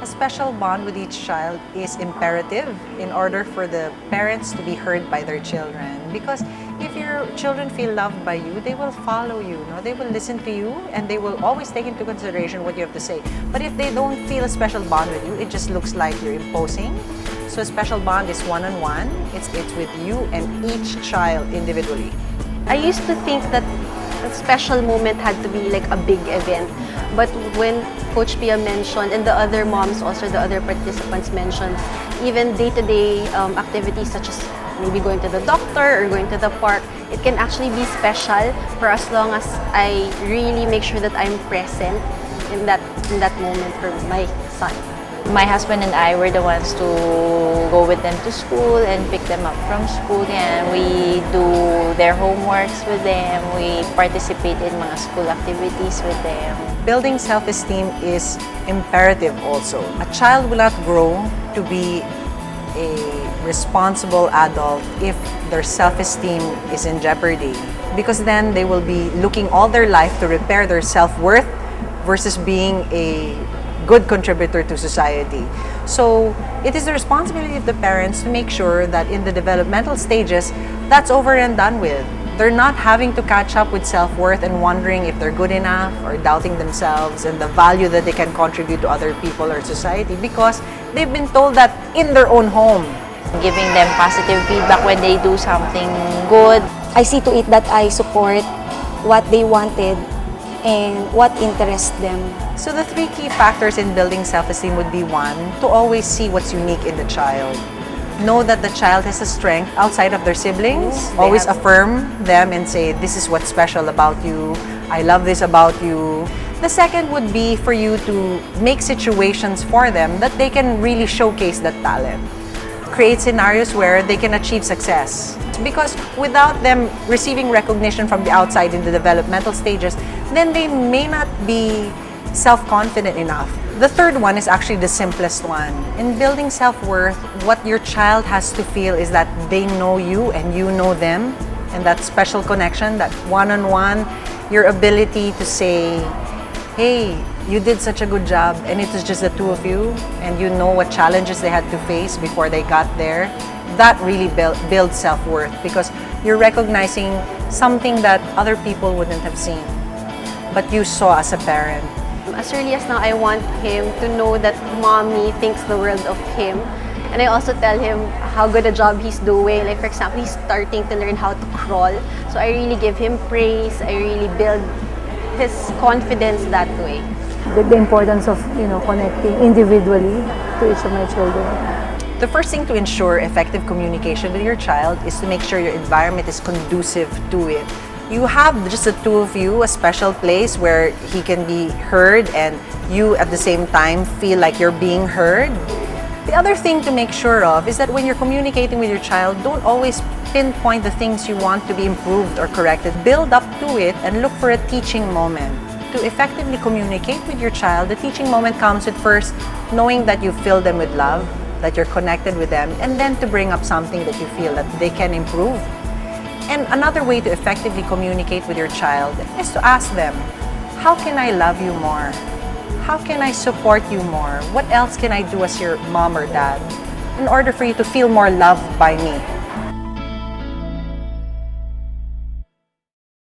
A special bond with each child is imperative in order for the parents to be heard by their children. Because if your children feel loved by you, they will follow you, no? They will listen to you and they will always take into consideration what you have to say. But if they don't feel a special bond with you, it just looks like you're imposing. So a special bond is one-on-one. It's with you and each child individually. I used to think that a special moment had to be like a big event. But when Coach Pia mentioned, and the other moms, also the other participants mentioned, even day-to-day activities such as maybe going to the doctor or going to the park, it can actually be special for as long as I really make sure that I'm present in that moment for my son. My husband and I were the ones to go with them to school and pick them up from school, and we do their homeworks with them. We participate in mga school activities with them. Building self-esteem is imperative also. A child will not grow to be a responsible adult if their self-esteem is in jeopardy, because then they will be looking all their life to repair their self-worth versus being a good contributor to society. So it is the responsibility of the parents to make sure that in the developmental stages, that's over and done with. They're not having to catch up with self-worth and wondering if they're good enough or doubting themselves and the value that they can contribute to other people or society, because they've been told that in their own home. Giving them positive feedback when they do something good. I see to it that I support what they wanted and what interests them. So the three key factors in building self-esteem would be: one, to always see what's unique in the child. Know that the child has a strength outside of their siblings. Always affirm them and say, this is what's special about you. I love this about you. The second would be for you to make situations for them that they can really showcase that talent. Create scenarios where they can achieve success. Because without them receiving recognition from the outside in the developmental stages, then they may not be self-confident enough. The third one is actually the simplest one. In building self-worth, what your child has to feel is that they know you and you know them, and that special connection, that one-on-one, your ability to say, hey, you did such a good job, and it was just the two of you, and you know what challenges they had to face before they got there. That really builds self-worth, because you're recognizing something that other people wouldn't have seen, but you saw as a parent. As early as now, I want him to know that mommy thinks the world of him. And I also tell him how good a job he's doing. Like, for example, he's starting to learn how to crawl. So I really give him praise. I really build his confidence that way. The importance of, connecting individually to each of my children. The first thing to ensure effective communication with your child is to make sure your environment is conducive to it. You have just the two of you, a special place where he can be heard and you at the same time feel like you're being heard. The other thing to make sure of is that when you're communicating with your child, don't always pinpoint the things you want to be improved or corrected. Build up to it and look for a teaching moment. To effectively communicate with your child, the teaching moment comes with first knowing that you fill them with love, that you're connected with them, and then to bring up something that you feel that they can improve. And another way to effectively communicate with your child is to ask them, how can I love you more? How can I support you more? What else can I do as your mom or dad in order for you to feel more loved by me?